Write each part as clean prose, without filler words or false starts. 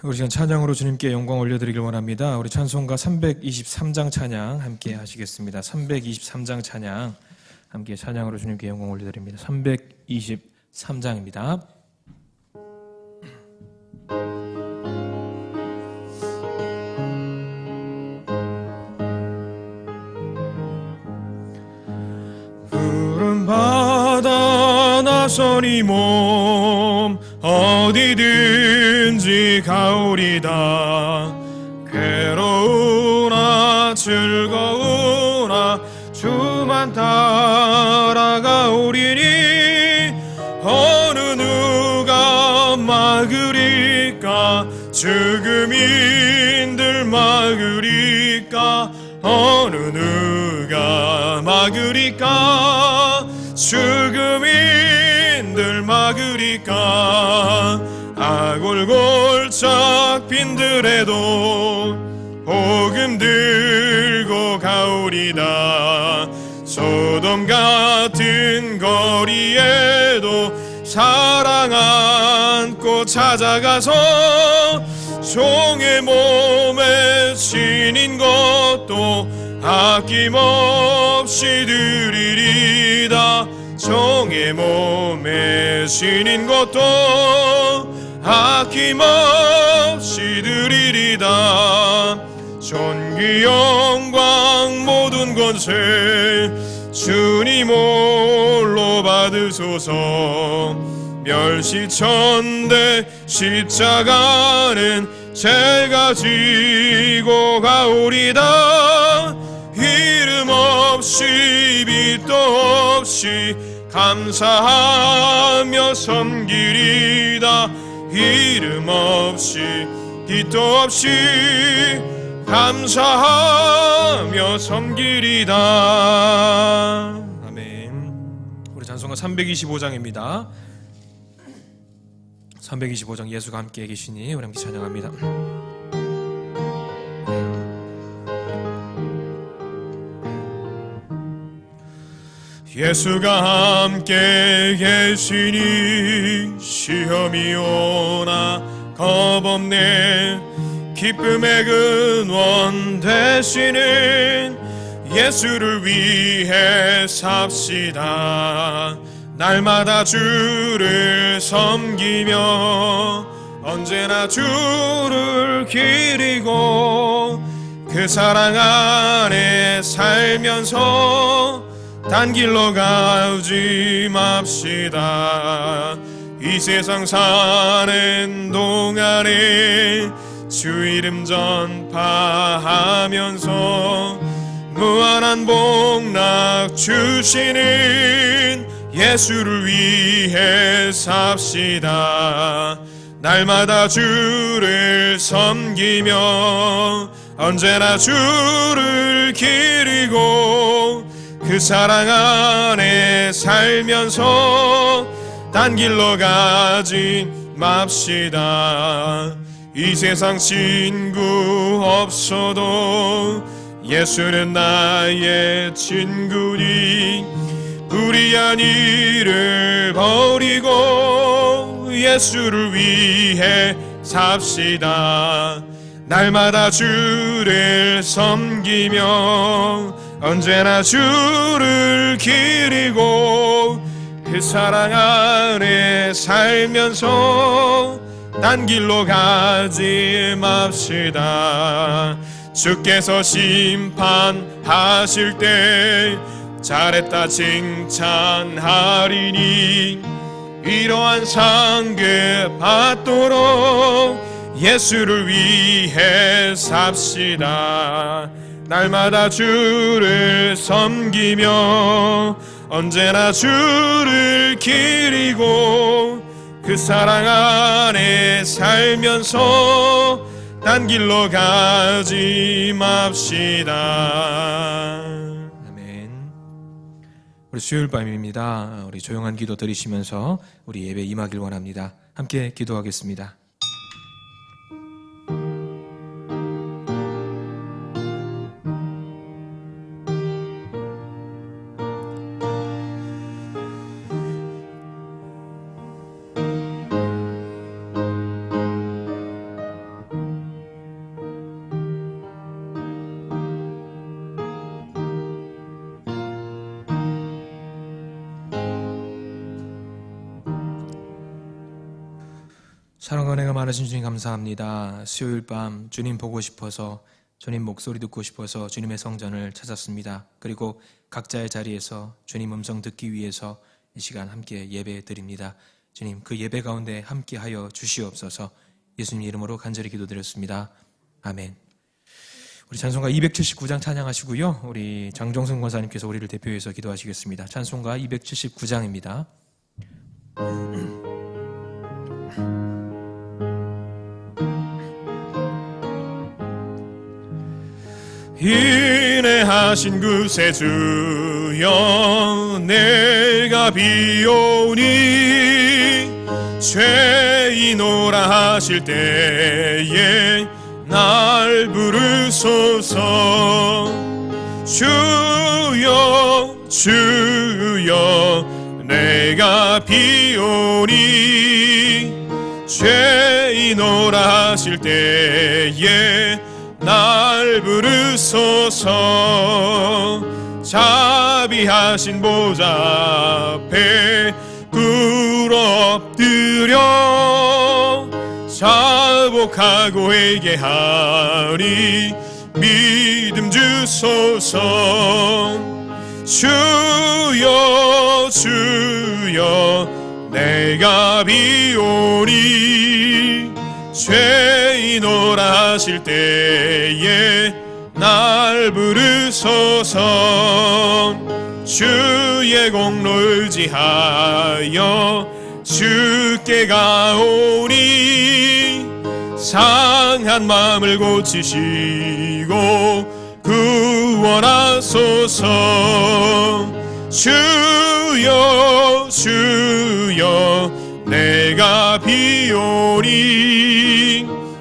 우리 시간 찬양으로 주님께 영광 올려드리길 원합니다. 우리 찬송가 323장 찬양 함께 하시겠습니다. 323장 찬양 함께 찬양으로 주님께 영광 올려드립니다. 323장입니다. 푸른 바다 나서니 몸 어디든지 가오리다. 괴로우나 즐거우나 주만 따라가오리니 어느 누가 막으리까. 죽음인들 막으리까. 어느 누가 막으리까. 죽음인들 막으리까. 아골골짝 빈들에도 복음 들고 가오리다. 소돔 같은 거리에도 사랑 안고 찾아가서 종의 몸에 지닌 것도 아낌없이 드리리다. 종의 몸에 지닌 것도 아낌없이 드리리다. 존귀 영광 모든 권세 주님 홀로 받으소서. 멸시천대 십자가는 제가 지고 가오리다. 이름 없이 빛도 없이 감사하며 섬기리다. 이름 없이 빛도 없이 감사하며 섬기리다. 아멘. 우리 찬송가 325장입니다. 325장 예수가 함께 계시니 우리 함께 찬양합니다. 예수가 함께 계시니 시험이 오나 겁없네. 기쁨의 근원 되시는 예수를 위해 삽시다. 날마다 주를 섬기며 언제나 주를 기리고 그 사랑 안에 살면서 딴 길로 가지 맙시다. 이 세상 사는 동안에 주 이름 전파하면서 무한한 복락 주시는 예수를 위해 삽시다. 날마다 주를 섬기며 언제나 주를 기리고 그 사랑 안에 살면서 딴 길로 가지 맙시다. 이 세상 친구 없어도 예수는 나의 친구니 불의한 일을 버리고 예수를 위해 삽시다. 날마다 주를 섬기며 언제나 주를 기리고 그 사랑 안에 살면서 딴 길로 가지 맙시다. 주께서 심판하실 때 잘했다 칭찬하리니 이러한 상급 받도록 예수를 위해 삽시다. 날마다 주를 섬기며 언제나 주를 기리고 그 사랑 안에 살면서 딴 길로 가지 맙시다. 아멘. 우리 수요일 밤입니다. 우리 조용한 기도 드리시면서 우리 예배 임하길 원합니다. 함께 기도하겠습니다. 사랑과 은혜가 많으신 주님 감사합니다. 수요일 밤 주님 보고 싶어서, 주님 목소리 듣고 싶어서 주님의 성전을 찾았습니다. 그리고 각자의 자리에서 주님 음성 듣기 위해서 이 시간 함께 예배 드립니다. 주님, 그 예배 가운데 함께하여 주시옵소서. 예수님 이름으로 간절히 기도드렸습니다. 아멘. 우리 찬송가 279장 찬양하시고요, 우리 장정승 권사님께서 우리를 대표해서 기도하시겠습니다. 찬송가 279장입니다. 인내하신 구세주여, 내가 비오니 죄인오라 하실 때에 날 부르소서. 주여 주여, 내가 비오니 죄인오라 하실 때에 날 부르소서. 자비하신 보좌 앞에 꿇어 엎드려 자복하고 회개하리 믿음 주소서. 주여 주여, 내가 비오니 죄인오라 하실 때에 날 부르소서. 주의 공로 의지하여 주께 가오니 상한 마음을 고치시고 구원하소서. 주여 주여, 내가 비오니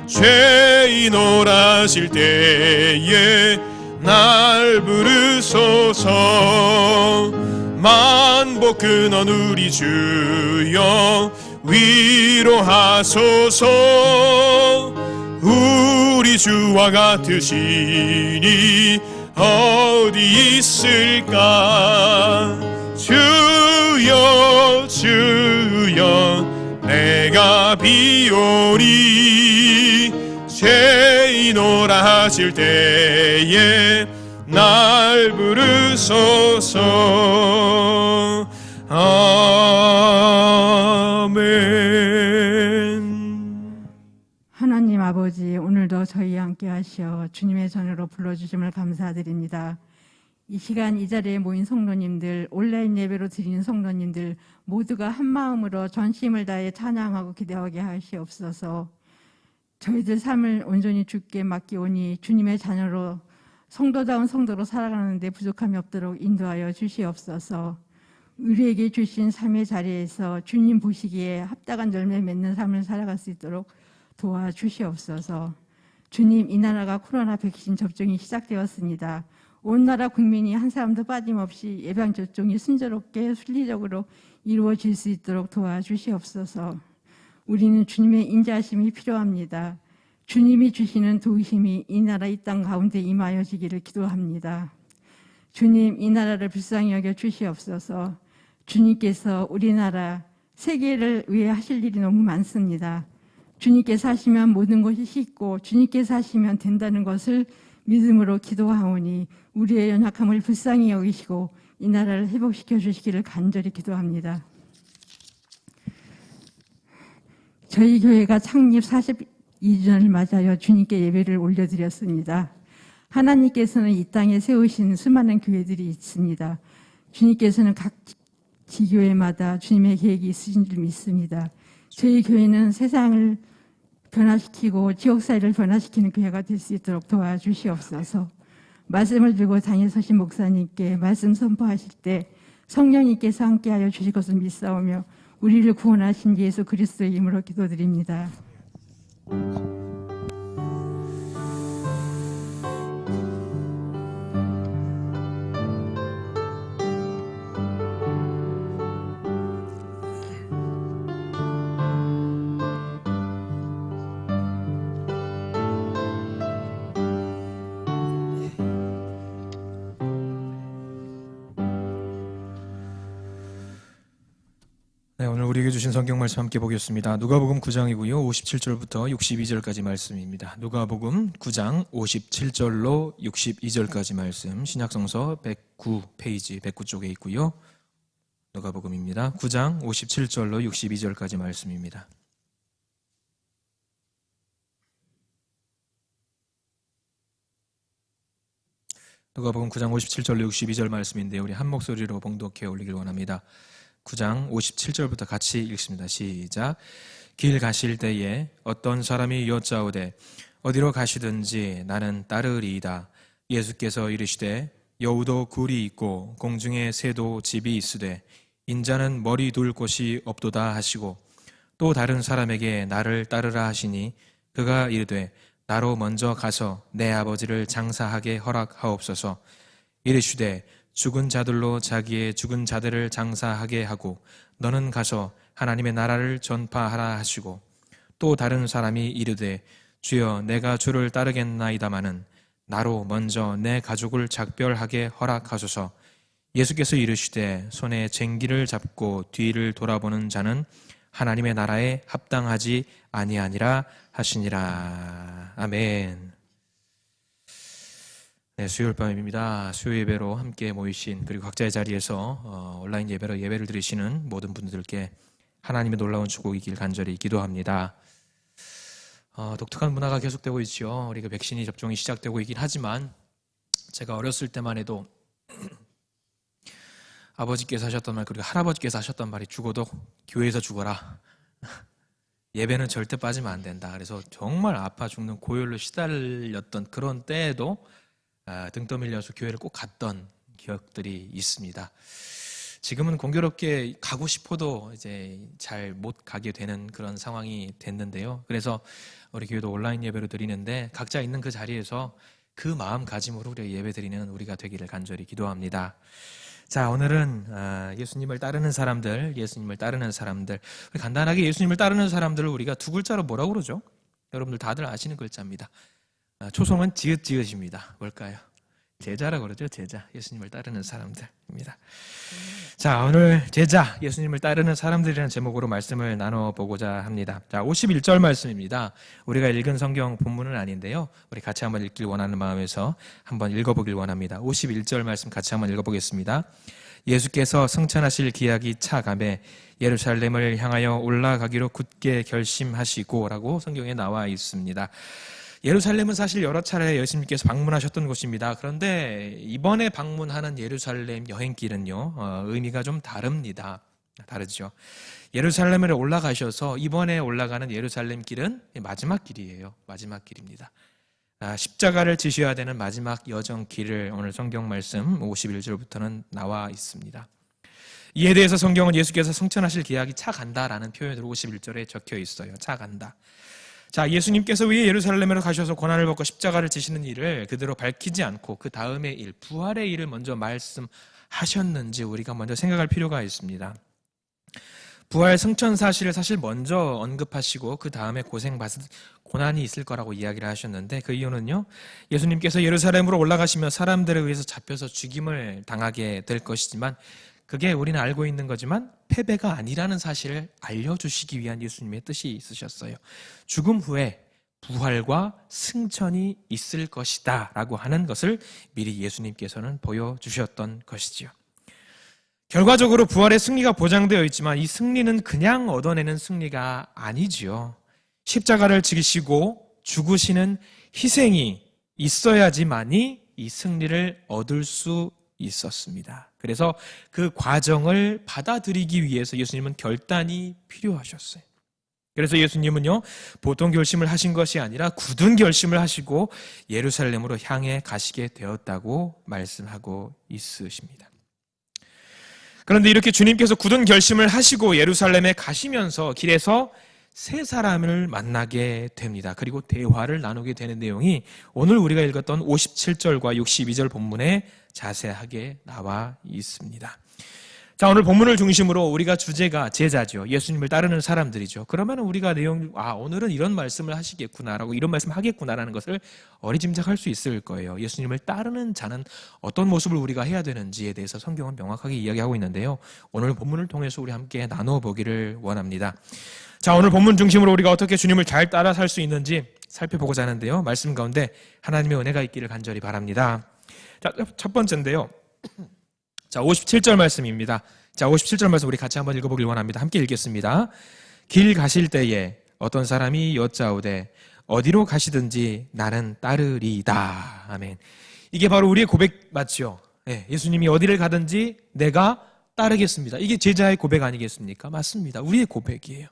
죄인오라 하실 때에 날 부르소서. 만복 근원 우리 주여 위로하소서. 우리 주와 같으시니 어디 있을까. 주여 주여, 내가 비오니 죄인오라 하실 때에 날 부르소서. 아멘. 하나님 아버지, 오늘도 저희 함께 하시어 주님의 전으로 불러주심을 감사드립니다. 이 시간 이 자리에 모인 성도님들, 온라인 예배로 드리는 성도님들 모두가 한 마음으로 전심을 다해 찬양하고 기도하게 하시옵소서. 저희들 삶을 온전히 주께 맡기오니 주님의 자녀로 성도다운 성도로 살아가는데 부족함이 없도록 인도하여 주시옵소서. 우리에게 주신 삶의 자리에서 주님 보시기에 합당한 열매 맺는 삶을 살아갈 수 있도록 도와주시옵소서. 주님, 이 나라가 코로나 백신 접종이 시작되었습니다. 온 나라 국민이 한 사람도 빠짐없이 예방접종이 순조롭게 순리적으로 이루어질 수 있도록 도와주시옵소서. 우리는 주님의 인자하심이 필요합니다. 주님이 주시는 도우심이 이 나라 이 땅 가운데 임하여지기를 기도합니다. 주님, 이 나라를 불쌍히 여겨 주시옵소서. 주님께서 우리나라, 세계를 위해 하실 일이 너무 많습니다. 주님께서 하시면 모든 것이 쉽고 주님께서 하시면 된다는 것을 믿음으로 기도하오니 우리의 연약함을 불쌍히 여기시고 이 나라를 회복시켜 주시기를 간절히 기도합니다. 저희 교회가 창립 42주년을 맞아요 주님께 예배를 올려드렸습니다. 하나님께서는 이 땅에 세우신 수많은 교회들이 있습니다. 주님께서는 각 지교회마다 주님의 계획이 있으신 줄 믿습니다. 저희 교회는 세상을 변화시키고 지역사회를 변화시키는 교회가 될 수 있도록 도와주시옵소서. 말씀을 들고 당에 서신 목사님께 말씀 선포하실 때 성령님께서 함께하여 주실 것을 믿사오며 우리를 구원하신 예수 그리스도의 이름으로 기도드립니다. 주신 성경 말씀 함께 보겠습니다. 누가복음 9장이고요. 57절부터 62절까지 말씀입니다. 누가복음 9장 57절로 62절까지 말씀, 신약성서 109페이지 109쪽에 있고요. 누가복음입니다. 9장 57절로 62절까지 말씀입니다. 누가복음 9장 57절로 62절 말씀인데 우리 한 목소리로 봉독해 올리길 원합니다. 9장 57절부터 같이 읽습니다. 시작. 길 가실 때에 어떤 사람이 여짜오되 어디로 가시든지 나는 따르리이다. 예수께서 이르시되 여우도 굴이 있고 공중에 새도 집이 있으되 인자는 머리 둘 곳이 없도다 하시고 또 다른 사람에게 나를 따르라 하시니 그가 이르되 나로 먼저 가서 내 아버지를 장사하게 허락하옵소서. 이르시되 죽은 자들로 자기의 죽은 자들을 장사하게 하고 너는 가서 하나님의 나라를 전파하라 하시고 또 다른 사람이 이르되 주여 내가 주를 따르겠나이다마는 나로 먼저 내 가족을 작별하게 허락하소서. 예수께서 이르시되 손에 쟁기를 잡고 뒤를 돌아보는 자는 하나님의 나라에 합당하지 아니하니라 하시니라. 아멘. 네, 수요일 밤입니다. 수요 예배로 함께 모이신 그리고 각자의 자리에서 온라인 예배로 예배를 드리시는 모든 분들께 하나님의 놀라운 축복이길 간절히 기도합니다. 독특한 문화가 계속되고 있죠. 우리 그 백신이 접종이 시작되고 있긴 하지만 제가 어렸을 때만 해도 아버지께서 하셨던 말 그리고 할아버지께서 하셨던 말이 죽어도 교회에서 죽어라. 예배는 절대 빠지면 안 된다. 그래서 정말 아파 죽는 고열로 시달렸던 그런 때에도 등 떠밀려서 교회를 꼭 갔던 기억들이 있습니다. 지금은 공교롭게 가고 싶어도 이제 잘 못 가게 되는 그런 상황이 됐는데요. 그래서 우리 교회도 온라인 예배로 드리는데 각자 있는 그 자리에서 그 마음가짐으로 우리가 예배 드리는 우리가 되기를 간절히 기도합니다. 자, 오늘은 예수님을 따르는 사람들, 우리 간단하게 예수님을 따르는 사람들을 우리가 두 글자로 뭐라고 그러죠? 여러분들 다들 아시는 글자입니다. 초성은 지읒지읒입니다. 뭘까요? 제자라고 그러죠. 제자, 예수님을 따르는 사람들입니다. 자, 오늘 제자, 예수님을 따르는 사람들이라는 제목으로 말씀을 나눠보고자 합니다. 자, 51절 말씀입니다. 우리가 읽은 성경 본문은 아닌데요, 우리 같이 한번 읽길 원하는 마음에서 한번 읽어보길 원합니다. 51절 말씀 같이 한번 읽어보겠습니다. 예수께서 승천하실 기약이 차감해 예루살렘을 향하여 올라가기로 굳게 결심하시고 라고 성경에 나와 있습니다. 예루살렘은 사실 여러 차례 예수님께서 방문하셨던 곳입니다. 그런데 이번에 방문하는 예루살렘 여행길은요, 의미가 좀 다릅니다. 다르죠. 예루살렘을 올라가셔서 이번에 올라가는 예루살렘 길은 마지막 길이에요. 마지막 길입니다. 십자가를 지셔야 되는 마지막 여정길을 오늘 성경 말씀 51절부터는 나와 있습니다. 이에 대해서 성경은 예수께서 승천하실 기약이 차간다라는 표현으로 51절에 적혀 있어요. 차간다. 자, 예수님께서 왜 예루살렘으로 가셔서 고난을 받고 십자가를 지시는 일을 그대로 밝히지 않고 그 다음의 일, 부활의 일을 먼저 말씀하셨는지 우리가 먼저 생각할 필요가 있습니다. 부활 승천 사실을 사실 먼저 언급하시고 그 다음에 고난이 있을 거라고 이야기를 하셨는데 그 이유는요, 예수님께서 예루살렘으로 올라가시며 사람들에 의해서 잡혀서 죽임을 당하게 될 것이지만 그게 우리는 알고 있는 거지만 패배가 아니라는 사실을 알려주시기 위한 예수님의 뜻이 있으셨어요. 죽음 후에 부활과 승천이 있을 것이다 라고 하는 것을 미리 예수님께서는 보여주셨던 것이지요. 결과적으로 부활의 승리가 보장되어 있지만 이 승리는 그냥 얻어내는 승리가 아니지요. 십자가를 지시고 죽으시는 희생이 있어야지만이 이 승리를 얻을 수 있었습니다. 그래서 그 과정을 받아들이기 위해서 예수님은 결단이 필요하셨어요. 그래서 예수님은요, 보통 결심을 하신 것이 아니라 굳은 결심을 하시고 예루살렘으로 향해 가시게 되었다고 말씀하고 있으십니다. 그런데 이렇게 주님께서 굳은 결심을 하시고 예루살렘에 가시면서 길에서 세 사람을 만나게 됩니다. 그리고 대화를 나누게 되는 내용이 오늘 우리가 읽었던 57절과 62절 본문에 자세하게 나와 있습니다. 자, 오늘 본문을 중심으로 우리가 주제가 제자죠. 예수님을 따르는 사람들이죠. 그러면 우리가 오늘은 이런 말씀을 하시겠구나라고, 이런 말씀 하겠구나라는 것을 어리짐작할 수 있을 거예요. 예수님을 따르는 자는 어떤 모습을 우리가 해야 되는지에 대해서 성경은 명확하게 이야기하고 있는데요. 오늘 본문을 통해서 우리 함께 나누어 보기를 원합니다. 자, 오늘 본문 중심으로 우리가 어떻게 주님을 잘 따라 살 수 있는지 살펴보고자 하는데요. 말씀 가운데 하나님의 은혜가 있기를 간절히 바랍니다. 자, 첫 번째인데요. 자, 57절 말씀입니다. 자, 57절 말씀 우리 같이 한번 읽어보길 원합니다. 함께 읽겠습니다. 길 가실 때에 어떤 사람이 여짜오되 어디로 가시든지 나는 따르리이다. 아멘. 이게 바로 우리의 고백 맞죠? 네, 예수님이 어디를 가든지 내가 따르겠습니다. 이게 제자의 고백 아니겠습니까? 맞습니다. 우리의 고백이에요.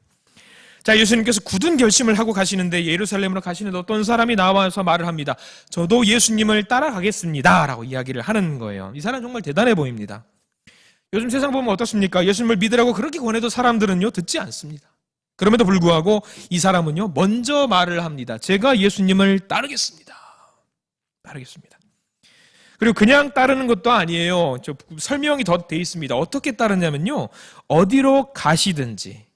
자, 예수님께서 굳은 결심을 하고 가시는데 예루살렘으로 가시는데 어떤 사람이 나와서 말을 합니다. 저도 예수님을 따라가겠습니다 라고 이야기를 하는 거예요. 이 사람 정말 대단해 보입니다. 요즘 세상 보면 어떻습니까? 예수님을 믿으라고 그렇게 권해도 사람들은요 듣지 않습니다. 그럼에도 불구하고 이 사람은요 먼저 말을 합니다. 제가 예수님을 따르겠습니다. 그리고 그냥 따르는 것도 아니에요. 설명이 더 돼 있습니다. 어떻게 따르냐면요, 어디로 가시든지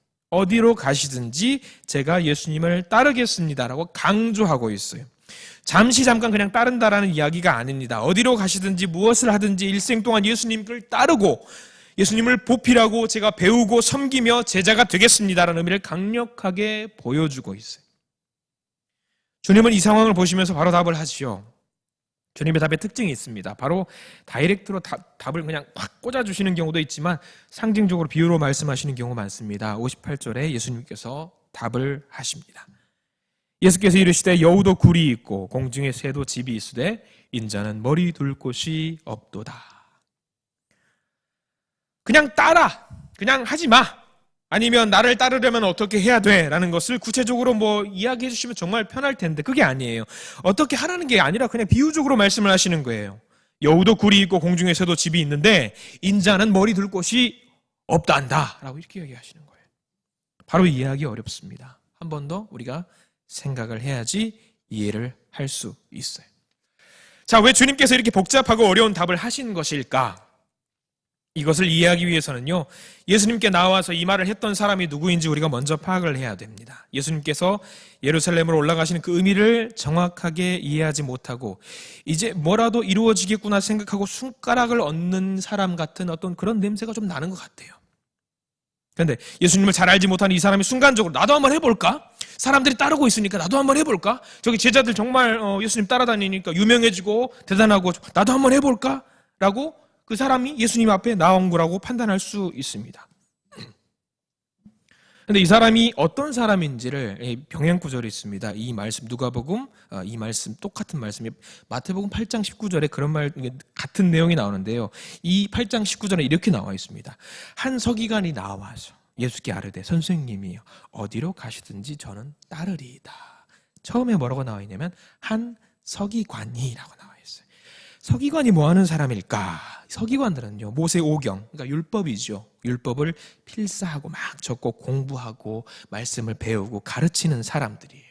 제가 예수님을 따르겠습니다라고 강조하고 있어요. 잠깐 그냥 따른다라는 이야기가 아닙니다. 어디로 가시든지 무엇을 하든지 일생 동안 예수님을 따르고 예수님을 보필하고 제가 배우고 섬기며 제자가 되겠습니다라는 의미를 강력하게 보여주고 있어요. 주님은 이 상황을 보시면서 바로 답을 하시죠. 주님의 답의 특징이 있습니다. 바로 다이렉트로 답을 그냥 확 꽂아주시는 경우도 있지만 상징적으로 비유로 말씀하시는 경우가 많습니다. 58절에 예수님께서 답을 하십니다. 예수께서 이르시되 여우도 굴이 있고 공중에 새도 집이 있으되 인자는 머리 둘 곳이 없도다. 그냥 따라, 그냥 하지 마. 아니면 나를 따르려면 어떻게 해야 돼? 라는 것을 구체적으로 이야기해 주시면 정말 편할 텐데 그게 아니에요. 어떻게 하라는 게 아니라 그냥 비유적으로 말씀을 하시는 거예요. 여우도 굴이 있고 공중에 새도 집이 있는데 인자는 머리 둘 곳이 없단다 라고 이렇게 이야기하시는 거예요. 바로 이해하기 어렵습니다. 한 번 더 우리가 생각을 해야지 이해를 할 수 있어요. 자, 왜 주님께서 이렇게 복잡하고 어려운 답을 하신 것일까? 이것을 이해하기 위해서는요, 예수님께 나와서 이 말을 했던 사람이 누구인지 우리가 먼저 파악을 해야 됩니다. 예수님께서 예루살렘으로 올라가시는 그 의미를 정확하게 이해하지 못하고 이제 뭐라도 이루어지겠구나 생각하고 손가락을 얹는 사람 같은 어떤 그런 냄새가 좀 나는 것 같아요. 그런데 예수님을 잘 알지 못하는 이 사람이 순간적으로 나도 한번 해볼까? 사람들이 따르고 있으니까 나도 한번 해볼까? 저기 제자들 정말 예수님 따라다니니까 유명해지고 대단하고 나도 한번 해볼까? 라고 그 사람이 예수님 앞에 나온 거라고 판단할 수 있습니다. 그런데 이 사람이 어떤 사람인지를 병행구절이 있습니다. 이 말씀 누가복음 이 말씀 똑같은 말씀이 마태복음 8장 19절에 그런 말 같은 내용이 나오는데요. 이 8장 19절에 이렇게 나와 있습니다. 한 서기관이 나와서 예수께 아뢰되 선생님이요 어디로 가시든지 저는 따르리이다. 처음에 뭐라고 나와 있냐면 한 서기관이라고 나와 있어요. 서기관이 뭐 하는 사람일까? 서기관들은요, 모세 오경, 그러니까 율법이죠. 율법을 필사하고 막 적고 공부하고 말씀을 배우고 가르치는 사람들이에요.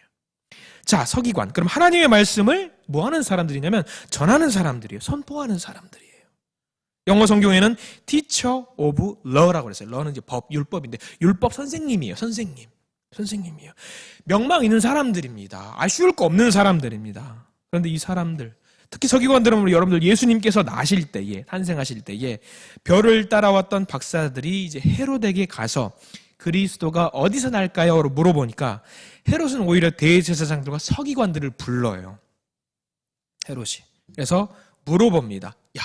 자, 서기관. 그럼 하나님의 말씀을 뭐 하는 사람들이냐면 전하는 사람들이에요. 선포하는 사람들이에요. 영어 성경에는 teacher of law라고 그랬어요. law는 이제 법, 율법인데 율법 선생님이에요. 선생님이에요. 명망 있는 사람들입니다. 아쉬울 거 없는 사람들입니다. 그런데 이 사람들, 특히 서기관들은 여러분들 예수님께서 나실 때에, 탄생하실 때에 별을 따라왔던 박사들이 이제 헤롯에게 가서 그리스도가 어디서 날까요? 물어보니까 헤롯은 오히려 대제사장들과 서기관들을 불러요. 헤롯이. 그래서 물어봅니다. 야,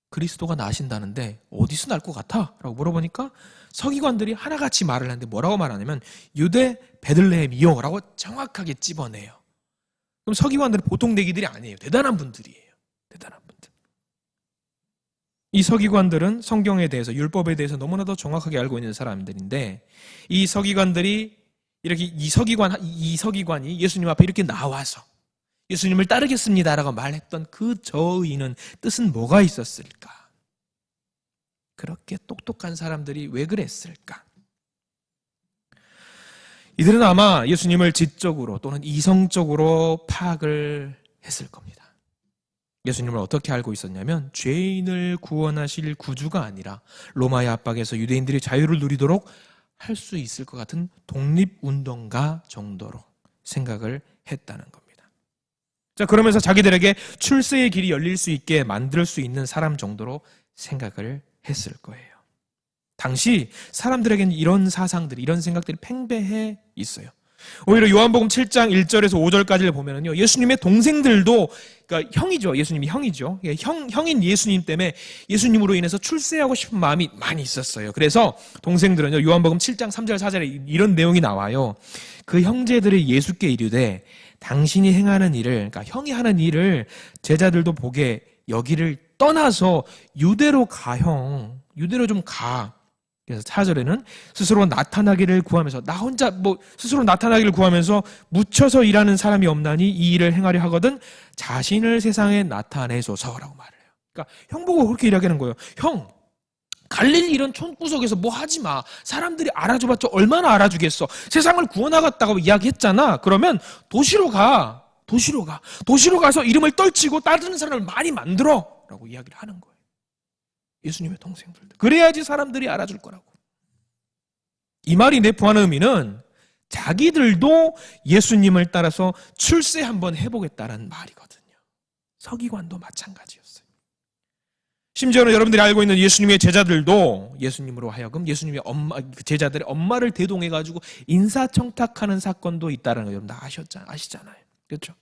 그리스도가 나신다는데 어디서 날 것 같아? 라고 물어보니까 서기관들이 하나같이 말을 하는데 뭐라고 말하냐면 유대 베들레헴이요 라고 정확하게 찝어내요. 그럼 서기관들은 보통 대기들이 아니에요. 대단한 분들이에요. 대단한 분들. 이 서기관들은 성경에 대해서, 율법에 대해서 너무나도 정확하게 알고 있는 사람들인데 이 서기관들이 이렇게 이 서기관이 예수님 앞에 이렇게 나와서 예수님을 따르겠습니다라고 말했던 그 저의는 뜻은 뭐가 있었을까? 그렇게 똑똑한 사람들이 왜 그랬을까? 이들은 아마 예수님을 지적으로 또는 이성적으로 파악을 했을 겁니다. 예수님을 어떻게 알고 있었냐면 죄인을 구원하실 구주가 아니라 로마의 압박에서 유대인들이 자유를 누리도록 할 수 있을 것 같은 독립운동가 정도로 생각을 했다는 겁니다. 자, 그러면서 자기들에게 출세의 길이 열릴 수 있게 만들 수 있는 사람 정도로 생각을 했을 거예요. 당시 사람들에게는 이런 사상들이, 이런 생각들이 팽배해 있어요. 오히려 요한복음 7장 1절에서 5절까지를 보면은요, 예수님의 동생들도, 그러니까 형이죠. 예수님이 형이죠. 형인 예수님 때문에 예수님으로 인해서 출세하고 싶은 마음이 많이 있었어요. 그래서 동생들은요, 요한복음 7장 3절 4절에 이런 내용이 나와요. 그 형제들이 예수께 이르되 당신이 행하는 일을, 그러니까 형이 하는 일을 제자들도 보게 여기를 떠나서 유대로 가, 형. 유대로 좀 가. 그래서 4절에는 스스로 나타나기를 구하면서, 나 혼자 스스로 나타나기를 구하면서 묻혀서 일하는 사람이 없나니 이 일을 행하려 하거든 자신을 세상에 나타내소서라고 말을 해요. 그러니까 형 보고 그렇게 이야기하는 거예요. 형, 갈릴리 이런 촌구석에서 뭐 하지 마. 사람들이 알아줘봤자 얼마나 알아주겠어. 세상을 구원하겠다고 이야기했잖아. 그러면 도시로 가. 도시로 가. 도시로 가서 이름을 떨치고 따르는 사람을 많이 만들어. 라고 이야기를 하는 거예요. 예수님의 동생들도. 그래야지 사람들이 알아줄 거라고. 이 말이 내포하는 의미는 자기들도 예수님을 따라서 출세 한번 해보겠다는 말이거든요. 서기관도 마찬가지였어요. 심지어는 여러분들이 알고 있는 예수님의 제자들도 예수님으로 하여금 예수님의 제자들의 엄마를 대동해가지고 인사청탁하는 사건도 있다는 거 여러분 다 아시잖아요. 그렇죠?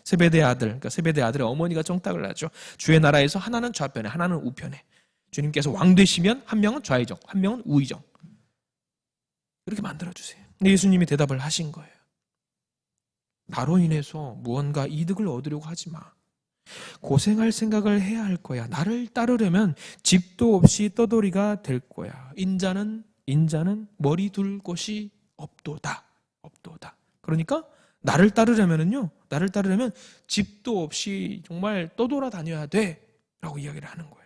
세베대 아들, 그러니까 세베대 아들의 어머니가 청탁을 하죠. 주의 나라에서 하나는 좌편에, 하나는 우편에. 주님께서 왕 되시면 한 명은 좌의정, 한 명은 우의정. 이렇게 만들어주세요. 근데 예수님이 대답을 하신 거예요. 나로 인해서 무언가 이득을 얻으려고 하지 마. 고생할 생각을 해야 할 거야. 나를 따르려면 집도 없이 떠돌이가 될 거야. 인자는 머리 둘 곳이 없도다. 그러니까 나를 따르려면 집도 없이 정말 떠돌아 다녀야 돼. 라고 이야기를 하는 거예요.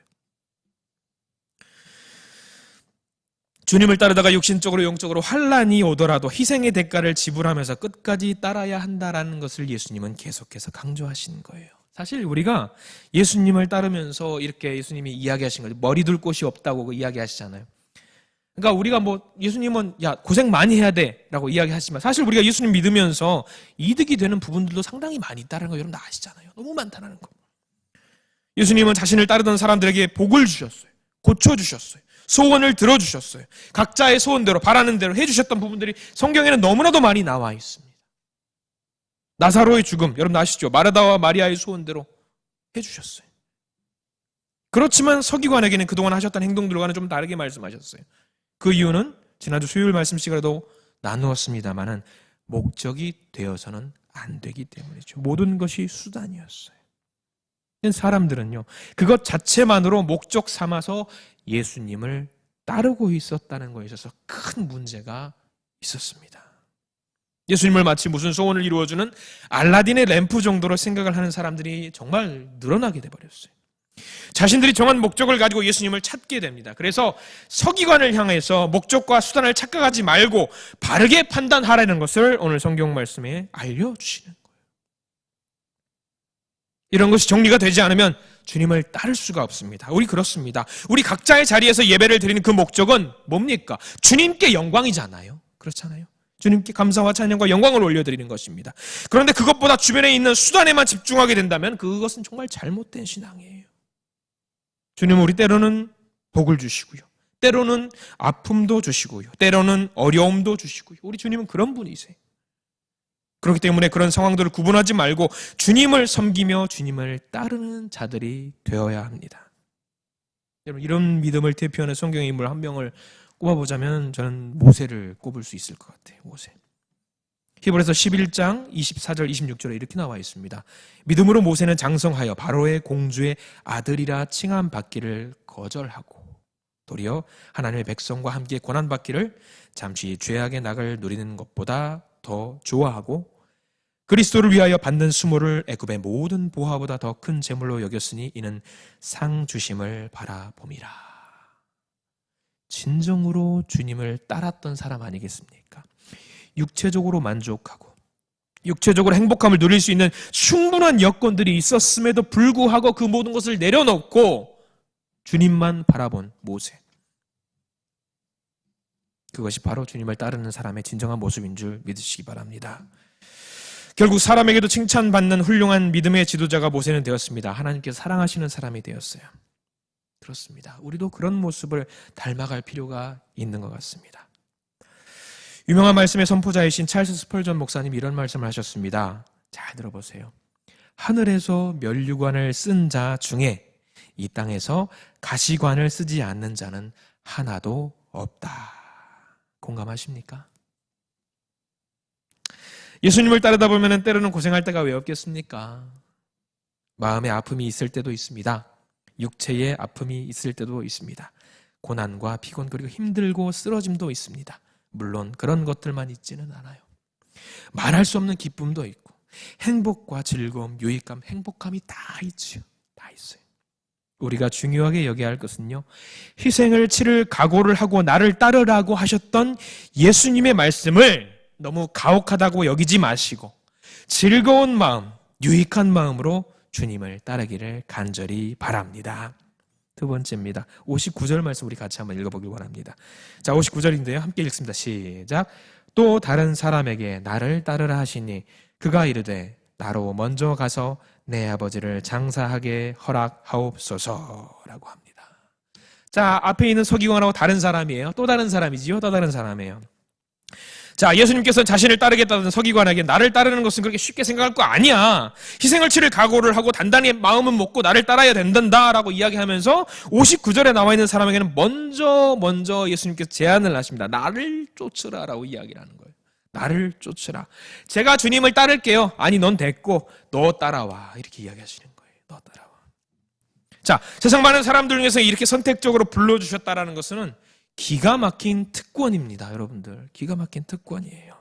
주님을 따르다가 육신적으로 영적으로 환난이 오더라도 희생의 대가를 지불하면서 끝까지 따라야 한다라는 것을 예수님은 계속해서 강조하신 거예요. 사실 우리가 예수님을 따르면서 이렇게 예수님이 이야기하신 거죠. 머리 둘 곳이 없다고 이야기하시잖아요. 그러니까 우리가 예수님은 고생 많이 해야 돼라고 이야기하시지만 사실 우리가 예수님 믿으면서 이득이 되는 부분들도 상당히 많이 있다는 거 여러분 다 아시잖아요. 너무 많다는 거. 예수님은 자신을 따르던 사람들에게 복을 주셨어요. 고쳐주셨어요. 소원을 들어주셨어요. 각자의 소원대로 바라는 대로 해주셨던 부분들이 성경에는 너무나도 많이 나와 있습니다. 나사로의 죽음, 여러분 아시죠? 마르다와 마리아의 소원대로 해주셨어요. 그렇지만 서기관에게는 그동안 하셨던 행동들과는 좀 다르게 말씀하셨어요. 그 이유는 지난주 수요일 말씀 시간에도 나누었습니다마는 목적이 되어서는 안 되기 때문이죠. 모든 것이 수단이었어요. 사람들은요, 그것 자체만으로 목적 삼아서 예수님을 따르고 있었다는 것에 있어서 큰 문제가 있었습니다. 예수님을 마치 무슨 소원을 이루어주는 알라딘의 램프 정도로 생각을 하는 사람들이 정말 늘어나게 돼버렸어요. 자신들이 정한 목적을 가지고 예수님을 찾게 됩니다. 그래서 서기관을 향해서 목적과 수단을 착각하지 말고 바르게 판단하라는 것을 오늘 성경 말씀에 알려주시는 거예요. 이런 것이 정리가 되지 않으면 주님을 따를 수가 없습니다. 우리 그렇습니다. 우리 각자의 자리에서 예배를 드리는 그 목적은 뭡니까? 주님께 영광이잖아요. 그렇잖아요. 주님께 감사와 찬양과 영광을 올려드리는 것입니다. 그런데 그것보다 주변에 있는 수단에만 집중하게 된다면 그것은 정말 잘못된 신앙이에요. 주님은 우리 때로는 복을 주시고요. 때로는 아픔도 주시고요. 때로는 어려움도 주시고요. 우리 주님은 그런 분이세요. 그렇기 때문에 그런 상황들을 구분하지 말고 주님을 섬기며 주님을 따르는 자들이 되어야 합니다. 여러분, 이런 믿음을 대표하는 성경의 인물 한 명을 꼽아보자면 저는 모세를 꼽을 수 있을 것 같아요. 모세. 히브리서 11장 24절 26절에 이렇게 나와 있습니다. 믿음으로 모세는 장성하여 바로의 공주의 아들이라 칭함받기를 거절하고 도리어 하나님의 백성과 함께 고난받기를 잠시 죄악의 낙을 누리는 것보다 더 좋아하고 그리스도를 위하여 받는 수모를 애굽의 모든 보화보다 더 큰 재물로 여겼으니 이는 상 주심을 바라봄이라. 진정으로 주님을 따랐던 사람 아니겠습니까? 육체적으로 만족하고 육체적으로 행복함을 누릴 수 있는 충분한 여건들이 있었음에도 불구하고 그 모든 것을 내려놓고 주님만 바라본 모세. 그것이 바로 주님을 따르는 사람의 진정한 모습인 줄 믿으시기 바랍니다. 결국 사람에게도 칭찬받는 훌륭한 믿음의 지도자가 모세는 되었습니다. 하나님께서 사랑하시는 사람이 되었어요. 그렇습니다. 우리도 그런 모습을 닮아갈 필요가 있는 것 같습니다. 유명한 말씀의 선포자이신 찰스 스펄전 목사님이 이런 말씀을 하셨습니다. 잘 들어보세요. 하늘에서 면류관을 쓴 자 중에 이 땅에서 가시관을 쓰지 않는 자는 하나도 없다. 공감하십니까? 예수님을 따르다 보면 때로는 고생할 때가 왜 없겠습니까? 마음의 아픔이 있을 때도 있습니다. 육체의 아픔이 있을 때도 있습니다. 고난과 피곤 그리고 힘들고 쓰러짐도 있습니다. 물론 그런 것들만 있지는 않아요. 말할 수 없는 기쁨도 있고 행복과 즐거움, 유익감, 행복함이 다 있지요. 다 있어요. 우리가 중요하게 여겨야 할 것은요, 희생을 치를 각오를 하고 나를 따르라고 하셨던 예수님의 말씀을 너무 가혹하다고 여기지 마시고 즐거운 마음, 유익한 마음으로 주님을 따르기를 간절히 바랍니다. 두 번째입니다. 59절 말씀 우리 같이 한번 읽어보길 원합니다. 자, 59절인데요. 함께 읽습니다. 시작. 또 다른 사람에게 나를 따르라 하시니 그가 이르되 나로 먼저 가서 내 아버지를 장사하게 허락하옵소서라고 합니다. 자, 앞에 있는 서기관하고 다른 사람이에요. 또 다른 사람이지요. 또 다른 사람이에요. 자, 예수님께서 자신을 따르겠다는 서기관에게 나를 따르는 것은 그렇게 쉽게 생각할 거 아니야. 희생을 치를 각오를 하고 단단히 마음은 먹고 나를 따라야 된단다라고 이야기하면서 59절에 나와 있는 사람에게는 먼저 예수님께서 제안을 하십니다. 나를 쫓으라라고 이야기를 하는 거예요. 나를 쫓으라. 제가 주님을 따를게요. 아니, 넌 됐고 너 따라와. 이렇게 이야기하시는 거예요. 너 따라와. 자, 세상 많은 사람들 중에서 이렇게 선택적으로 불러주셨다라는 것은 기가 막힌 특권입니다. 여러분들, 기가 막힌 특권이에요.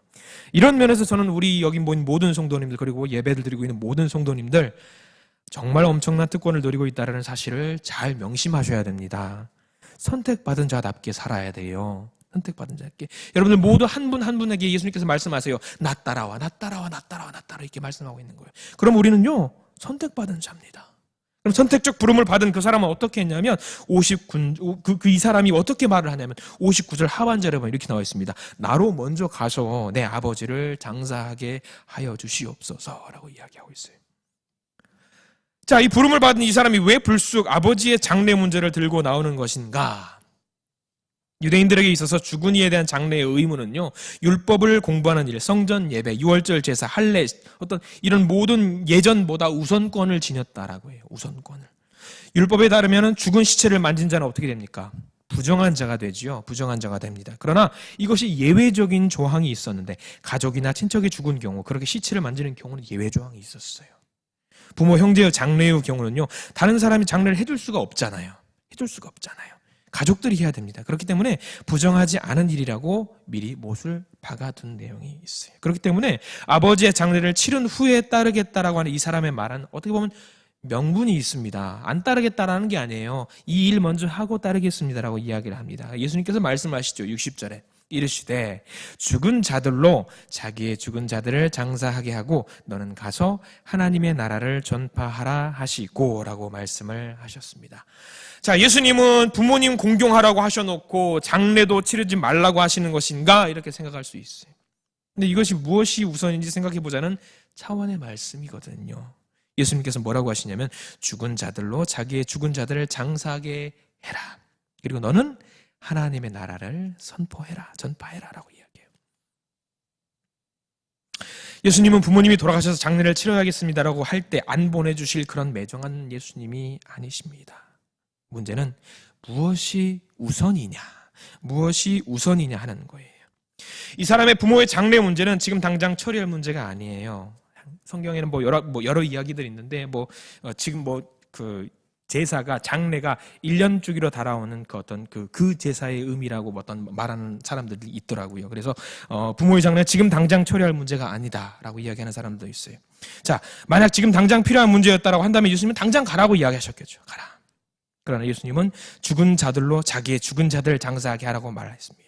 이런 면에서 저는 우리 여기 모인 모든 성도님들 그리고 예배를 드리고 있는 모든 성도님들 정말 엄청난 특권을 누리고 있다는 사실을 잘 명심하셔야 됩니다. 선택받은 자답게 살아야 돼요. 선택받은 자답게. 여러분들 모두 한 분 한 분에게 예수님께서 말씀하세요. 나 따라와, 나 따라와, 나 따라와, 나 따라와 이렇게 말씀하고 있는 거예요. 그럼 우리는요, 선택받은 자입니다. 그럼 선택적 부름을 받은 그 사람은 어떻게 했냐면 이 사람이 어떻게 말을 하냐면 59절 하반절에 보면 이렇게 나와 있습니다. 나로 먼저 가서 내 아버지를 장사하게 하여 주시옵소서라고 이야기하고 있어요. 자, 이 부름을 받은 이 사람이 왜 불쑥 아버지의 장례 문제를 들고 나오는 것인가? 유대인들에게 있어서 주군이에 대한 장례의 의무는요, 율법을 공부하는 일, 성전 예배, 유월절 제사, 할례, 어떤 이런 모든 예전보다 우선권을 지녔다라고 해요. 우선권을. 율법에 따르면 죽은 시체를 만진 자는 어떻게 됩니까? 부정한 자가 되지요. 부정한 자가 됩니다. 그러나 이것이 예외적인 조항이 있었는데 가족이나 친척이 죽은 경우 그렇게 시체를 만지는 경우는 예외 조항이 있었어요. 부모, 형제의 장례의 경우는요, 다른 사람이 장례를 해줄 수가 없잖아요. 해줄 수가 없잖아요. 가족들이 해야 됩니다. 그렇기 때문에 부정하지 않은 일이라고 미리 못을 박아둔 내용이 있어요. 그렇기 때문에 아버지의 장례를 치른 후에 따르겠다라고 하는 이 사람의 말은 어떻게 보면 명분이 있습니다. 안 따르겠다라는 게 아니에요. 이 일 먼저 하고 따르겠습니다라고 이야기를 합니다. 예수님께서 말씀하시죠. 60절에 이르시되 죽은 자들로 자기의 죽은 자들을 장사하게 하고 너는 가서 하나님의 나라를 전파하라 하시고 라고 말씀을 하셨습니다. 자, 예수님은 부모님 공경하라고 하셔놓고 장례도 치르지 말라고 하시는 것인가? 이렇게 생각할 수 있어요. 근데 이것이 무엇이 우선인지 생각해보자는 차원의 말씀이거든요. 예수님께서 뭐라고 하시냐면 죽은 자들로 자기의 죽은 자들을 장사하게 해라. 그리고 너는 하나님의 나라를 선포해라, 전파해라 라고 이야기해요. 예수님은 부모님이 돌아가셔서 장례를 치러야겠습니다라고 할 때 안 보내주실 그런 매정한 예수님이 아니십니다. 문제는 무엇이 우선이냐 하는 거예요. 이 사람의 부모의 장례 문제는 지금 당장 처리할 문제가 아니에요. 성경에는 여러 이야기들이 있는데 지금 그 제사가 장례가 1년 주기로 달아오는 그 제사의 의미라고 어떤 말하는 사람들이 있더라고요. 그래서 부모의 장례는 지금 당장 처리할 문제가 아니다라고 이야기하는 사람도 있어요. 자, 만약 지금 당장 필요한 문제였다라고 한다면 예수님은 당장 가라고 이야기하셨겠죠. 가라. 그러나 예수님은 죽은 자들로 자기의 죽은 자들을 장사하게 하라고 말했습니다.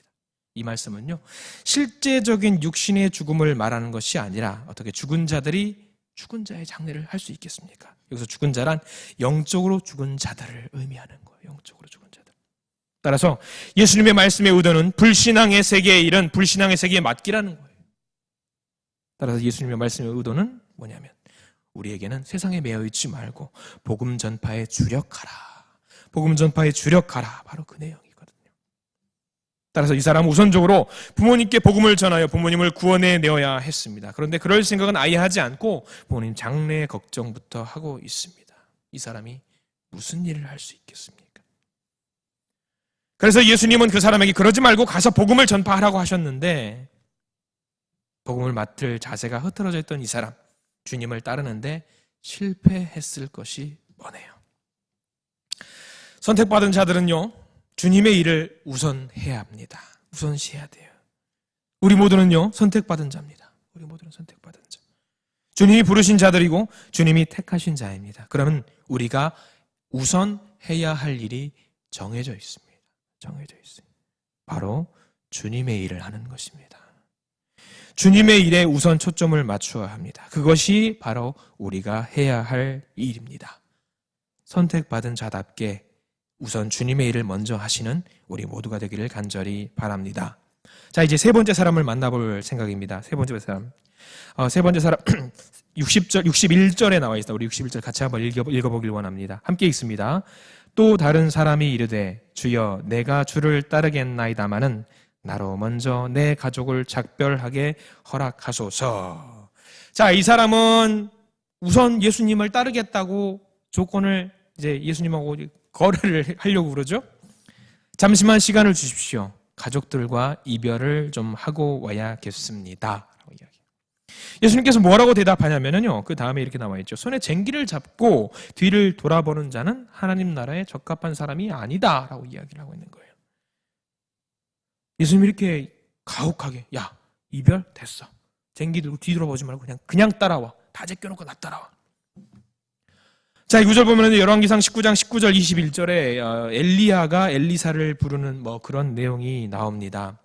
이 말씀은요, 실제적인 육신의 죽음을 말하는 것이 아니라 어떻게 죽은 자들이 죽은 자의 장례를 할 수 있겠습니까? 여기서 죽은 자란 영적으로 죽은 자들을 의미하는 거예요. 영적으로 죽은 자들. 따라서 예수님의 말씀의 의도는 불신앙의 세계에 이른 불신앙의 세계에 맡기라는 거예요. 따라서 예수님의 말씀의 의도는 뭐냐면 우리에게는 세상에 매여 있지 말고 복음 전파에 주력하라. 복음 전파에 주력하라. 바로 그 내용이거든요. 따라서 이 사람은 우선적으로 부모님께 복음을 전하여 부모님을 구원해 내어야 했습니다. 그런데 그럴 생각은 아예 하지 않고 부모님 장례 걱정부터 하고 있습니다. 이 사람이 무슨 일을 할 수 있겠습니까? 그래서 예수님은 그 사람에게 그러지 말고 가서 복음을 전파하라고 하셨는데 복음을 맡을 자세가 흐트러져 있던 이 사람, 주님을 따르는데 실패했을 것이 뻔해요. 선택받은 자들은요, 주님의 일을 우선해야 합니다. 우선시해야 돼요. 우리 모두는요, 선택받은 자입니다. 우리 모두는 선택받은 자. 주님이 부르신 자들이고 주님이 택하신 자입니다. 그러면 우리가 우선해야 할 일이 정해져 있습니다. 정해져 있어요. 바로 주님의 일을 하는 것입니다. 주님의 일에 우선 초점을 맞추어야 합니다. 그것이 바로 우리가 해야 할 일입니다. 선택받은 자답게 우선 주님의 일을 먼저 하시는 우리 모두가 되기를 간절히 바랍니다. 자, 이제 세 번째 사람을 만나볼 생각입니다. 세 번째 사람. 61절에 나와 있습니다. 우리 61절 같이 한번 읽어보길 원합니다. 함께 읽습니다. 또 다른 사람이 이르되 주여 내가 주를 따르겠나이다마는 나로 먼저 내 가족을 작별하게 허락하소서. 자, 이 사람은 우선 예수님을 따르겠다고 조건을 이제 예수님하고 거래를 하려고 그러죠. 잠시만 시간을 주십시오. 가족들과 이별을 좀 하고 와야겠습니다. 라고 이야기해요. 예수님께서 뭐라고 대답하냐면요, 그 다음에 이렇게 나와 있죠. 손에 쟁기를 잡고 뒤를 돌아보는 자는 하나님 나라에 적합한 사람이 아니다. 라고 이야기를 하고 있는 거예요. 예수님이 이렇게 가혹하게, 야, 이별 됐어. 쟁기 들고 뒤돌아보지 말고 그냥 따라와. 다 제껴놓고 나 따라와. 자, 이 구절 보면 열왕기상 19장 19절 21절에 엘리야가 엘리사를 부르는 그런 내용이 나옵니다.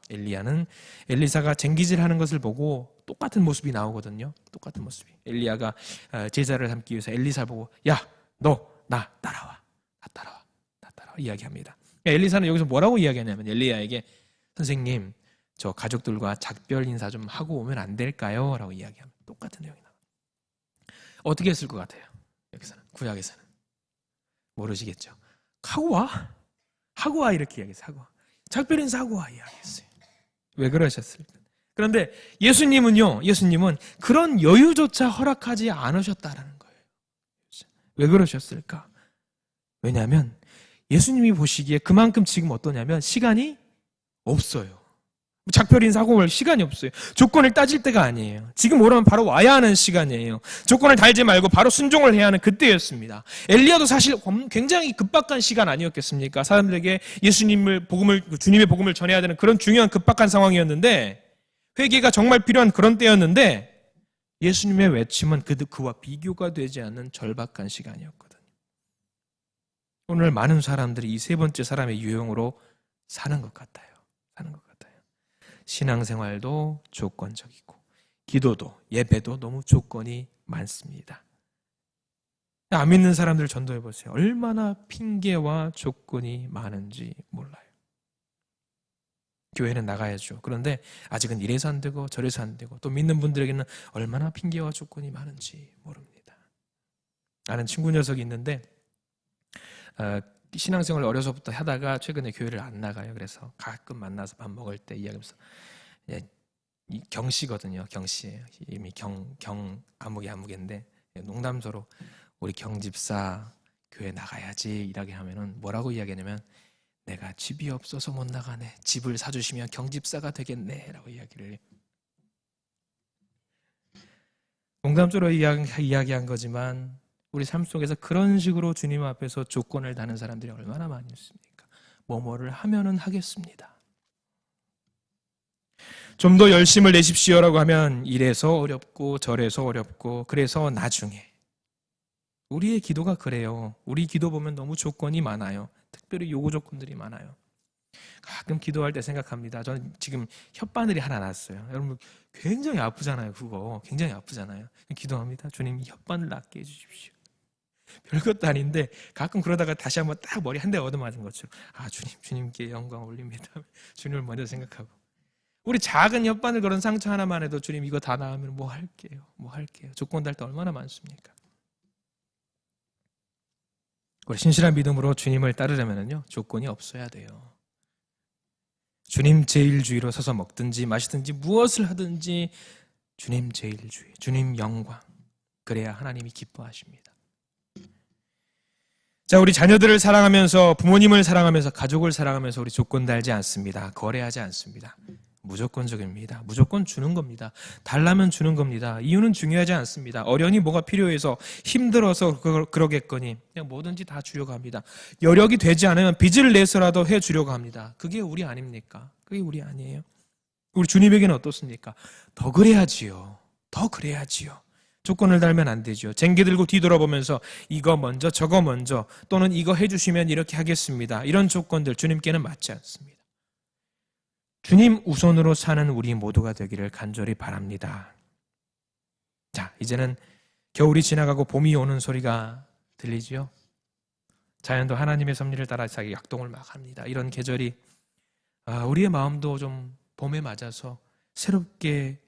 엘리사가 쟁기질하는 것을 보고 똑같은 모습이 나오거든요. 똑같은 모습이. 엘리야가 제자를 삼기 위해서 엘리사 보고, 야, 너 나 따라와. 나 따라와. 이야기합니다. 엘리사는 여기서 뭐라고 이야기하냐면 엘리야에게 선생님, 저 가족들과 작별 인사 좀 하고 오면 안 될까요? 라고 이야기합니다. 똑같은 내용이 나와요. 어떻게 했을 것 같아요? 여기서는, 구약에서는 모르시겠죠. 하고 와 이렇게 이야기했어요. 하고 와. 작별 인사 하고 와 이야기했어요. 왜 그러셨을까? 그런데 예수님은 그런 여유조차 허락하지 않으셨다라는 거예요. 왜 그러셨을까? 왜냐하면 예수님이 보시기에 그만큼 지금 어떠냐면 시간이 없어요. 작별 인사하고 올 시간이 없어요. 조건을 따질 때가 아니에요. 지금 오라면 바로 와야 하는 시간이에요. 조건을 달지 말고 바로 순종을 해야 하는 그때였습니다. 엘리야도 사실 굉장히 급박한 시간 아니었겠습니까? 사람들에게 주님의 복음을 전해야 되는 그런 중요한 급박한 상황이었는데, 회개가 정말 필요한 그런 때였는데, 예수님의 외침은 그와 비교가 되지 않는 절박한 시간이었거든요. 오늘 많은 사람들이 이 세 번째 사람의 유형으로 사는 것 같아요. 신앙생활도 조건적이고 기도도 예배도 너무 조건이 많습니다. 안 믿는 사람들 전도해 보세요. 얼마나 핑계와 조건이 많은지 몰라요. 교회는 나가야죠. 그런데 아직은 이래서 안 되고 저래서 안 되고, 또 믿는 분들에게는 얼마나 핑계와 조건이 많은지 모릅니다. 아는 친구 녀석이 있는데 신앙생활을 어려서부터 하다가 최근에 교회를 안 나가요. 그래서 가끔 만나서 밥 먹을 때 이야기하면서, 경씨거든요. 경씨예요. 이미 아무개인데 농담조로 우리 경집사 교회 나가야지 이야기하면은 뭐라고 이야기하냐면, 내가 집이 없어서 못 나가네. 집을 사주시면 경집사가 되겠네라고 이야기를 해요. 농담조로 이야기한 거지만 우리 삶 속에서 그런 식으로 주님 앞에서 조건을 다는 사람들이 얼마나 많이 있습니까? 뭐를 하면은 하겠습니다. 좀 더 열심을 내십시오라고 하면 이래서 어렵고 저래서 어렵고, 그래서 나중에. 우리의 기도가 그래요. 우리 기도 보면 너무 조건이 많아요. 특별히 요구 조건들이 많아요. 가끔 기도할 때 생각합니다. 저는 지금 혓바늘이 하나 났어요. 여러분 굉장히 아프잖아요. 그거 굉장히 아프잖아요. 기도합니다. 주님 혓바늘 낫게 해주십시오. 별것도 아닌데 가끔 그러다가 다시 한번 딱 머리 한 대 얻어맞은 것처럼 주님께 영광 올립니다. 주님을 먼저 생각하고 우리 작은 혓바늘 그런 상처 하나만 해도 주님 이거 다 나으면 뭐 할게요. 조건 달 때 얼마나 많습니까? 우리 신실한 믿음으로 주님을 따르려면요 조건이 없어야 돼요. 주님 제일주의로 서서 먹든지 마시든지 무엇을 하든지 주님 제일주의, 주님 영광, 그래야 하나님이 기뻐하십니다. 자, 우리 자녀들을 사랑하면서 부모님을 사랑하면서 가족을 사랑하면서 우리 조건 달지 않습니다. 거래하지 않습니다. 무조건적입니다. 무조건 주는 겁니다. 달라면 주는 겁니다. 이유는 중요하지 않습니다. 어련히 뭐가 필요해서 힘들어서 그러겠거니 그냥 뭐든지 다 주려고 합니다. 여력이 되지 않으면 빚을 내서라도 해주려고 합니다. 그게 우리 아닙니까? 그게 우리 아니에요? 우리 주님에게는 어떻습니까? 더 그래야지요. 더 그래야지요. 조건을 달면 안 되죠. 쟁기 들고 뒤돌아보면서 이거 먼저 저거 먼저 또는 이거 해주시면 이렇게 하겠습니다. 이런 조건들 주님께는 맞지 않습니다. 주님 우선으로 사는 우리 모두가 되기를 간절히 바랍니다. 자, 이제는 겨울이 지나가고 봄이 오는 소리가 들리지요? 자연도 하나님의 섭리를 따라 자기 약동을 막 합니다. 이런 계절이 우리의 마음도 좀 봄에 맞아서 새롭게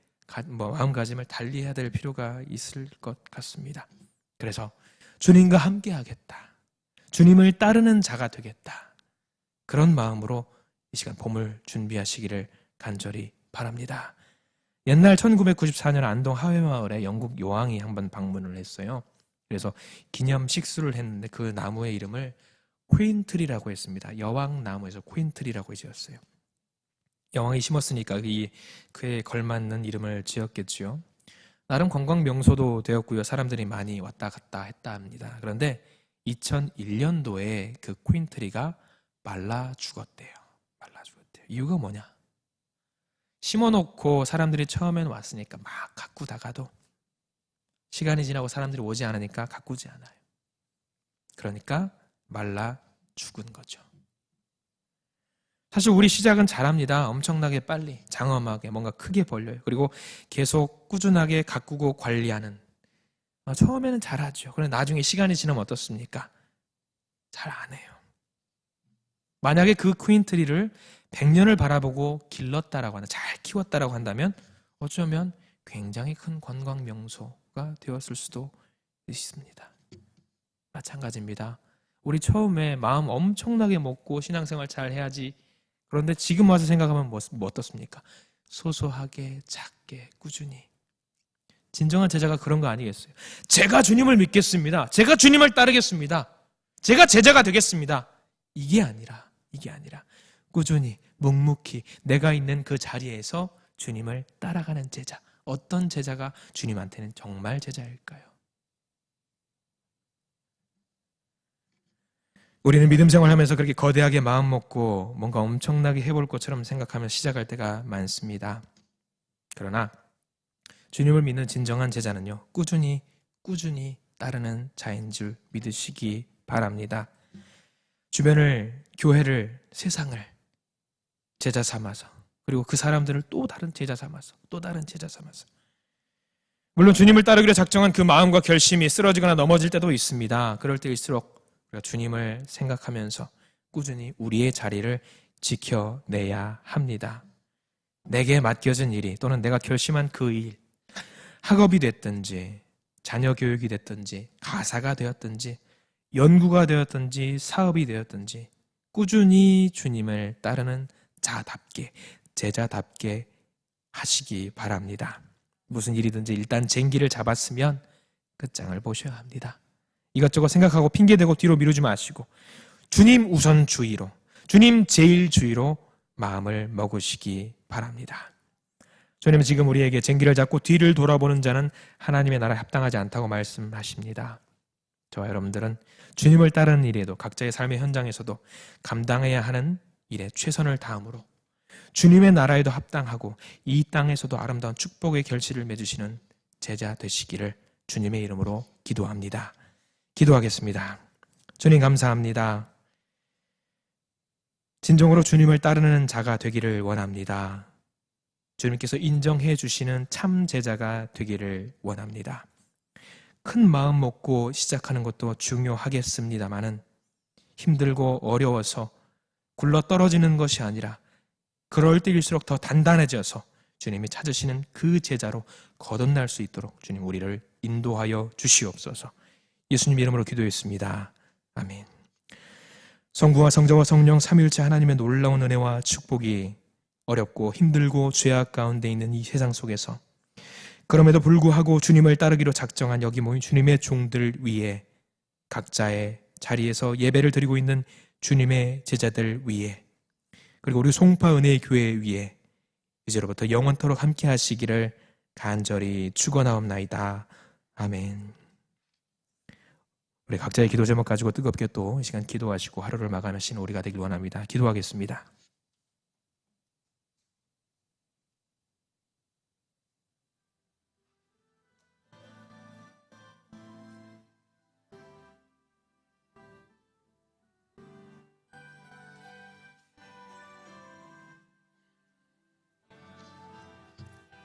마음가짐을 달리해야 될 필요가 있을 것 같습니다. 그래서 주님과 함께 하겠다. 주님을 따르는 자가 되겠다. 그런 마음으로 이 시간 봄을 준비하시기를 간절히 바랍니다. 옛날 1994년 안동 하회마을에 영국 여왕이 한번 방문을 했어요. 그래서 기념 식수를 했는데 그 나무의 이름을 퀸트리라고 했습니다. 여왕나무에서 퀸트리라고 지었어요. 여왕이 심었으니까 그에 걸맞는 이름을 지었겠지요. 나름 관광 명소도 되었고요. 사람들이 많이 왔다 갔다 했다 합니다. 그런데 2001년도에 그 퀸트리가 말라 죽었대요. 이유가 뭐냐? 심어놓고 사람들이 처음에는 왔으니까 막 가꾸다가도 시간이 지나고 사람들이 오지 않으니까 가꾸지 않아요. 그러니까 말라 죽은 거죠. 사실 우리 시작은 잘합니다. 엄청나게 빨리, 장엄하게, 뭔가 크게 벌려요. 그리고 계속 꾸준하게 가꾸고 관리하는. 처음에는 잘하죠. 그런데 나중에 시간이 지나면 어떻습니까? 잘 안 해요. 만약에 그 퀸트리를 100년을 바라보고 길렀다라고 한다, 잘 키웠다라고 한다면 어쩌면 굉장히 큰 관광 명소가 되었을 수도 있습니다. 마찬가지입니다. 우리 처음에 마음 엄청나게 먹고 신앙생활 잘 해야지. 그런데 지금 와서 생각하면 뭐 어떻습니까? 소소하게, 작게, 꾸준히. 진정한 제자가 그런 거 아니겠어요? 제가 주님을 믿겠습니다. 제가 주님을 따르겠습니다. 제가 제자가 되겠습니다. 이게 아니라 꾸준히 묵묵히 내가 있는 그 자리에서 주님을 따라가는 제자. 어떤 제자가 주님한테는 정말 제자일까요? 우리는 믿음 생활하면서 그렇게 거대하게 마음 먹고 뭔가 엄청나게 해볼 것처럼 생각하며 시작할 때가 많습니다. 그러나 주님을 믿는 진정한 제자는요, 꾸준히 따르는 자인 줄 믿으시기 바랍니다. 주변을, 교회를, 세상을 제자 삼아서, 그리고 그 사람들을 또 다른 제자 삼아서, 물론 주님을 따르기로 작정한 그 마음과 결심이 쓰러지거나 넘어질 때도 있습니다. 그럴 때일수록 우리가 주님을 생각하면서 꾸준히 우리의 자리를 지켜내야 합니다. 내게 맡겨진 일이 또는 내가 결심한 그 일, 학업이 됐든지 자녀 교육이 됐든지 가사가 되었든지 연구가 되었든지 사업이 되었든지 꾸준히 주님을 따르는 자답게, 제자답게 하시기 바랍니다. 무슨 일이든지 일단 쟁기를 잡았으면 끝장을 보셔야 합니다. 이것저것 생각하고 핑계대고 뒤로 미루지 마시고 주님 우선주의로, 주님 제일주의로 마음을 먹으시기 바랍니다. 주님은 지금 우리에게 쟁기를 잡고 뒤를 돌아보는 자는 하나님의 나라에 합당하지 않다고 말씀하십니다. 저와 여러분들은 주님을 따르는 일에도 각자의 삶의 현장에서도 감당해야 하는 일에 최선을 다함으로 주님의 나라에도 합당하고 이 땅에서도 아름다운 축복의 결실을 맺으시는 제자 되시기를 주님의 이름으로 기도합니다. 기도하겠습니다. 주님 감사합니다. 진정으로 주님을 따르는 자가 되기를 원합니다. 주님께서 인정해 주시는 참 제자가 되기를 원합니다. 큰 마음 먹고 시작하는 것도 중요하겠습니다마는 힘들고 어려워서 굴러 떨어지는 것이 아니라 그럴 때일수록 더 단단해져서 주님이 찾으시는 그 제자로 거듭날 수 있도록 주님 우리를 인도하여 주시옵소서. 예수님 이름으로 기도했습니다. 아멘. 성부와 성자와 성령 삼위일체 하나님의 놀라운 은혜와 축복이 어렵고 힘들고 죄악 가운데 있는 이 세상 속에서 그럼에도 불구하고 주님을 따르기로 작정한 여기 모인 주님의 종들 위에 각자의 자리에서 예배를 드리고 있는 주님의 제자들 위에 그리고 우리 송파 은혜의 교회 위에 이제로부터 영원토록 함께 하시기를 간절히 축원하옵나이다. 아멘. 우리 각자의 기도 제목 가지고 뜨겁게 또 이 시간 기도하시고 하루를 마감하시는 우리가 되길 원합니다. 기도하겠습니다.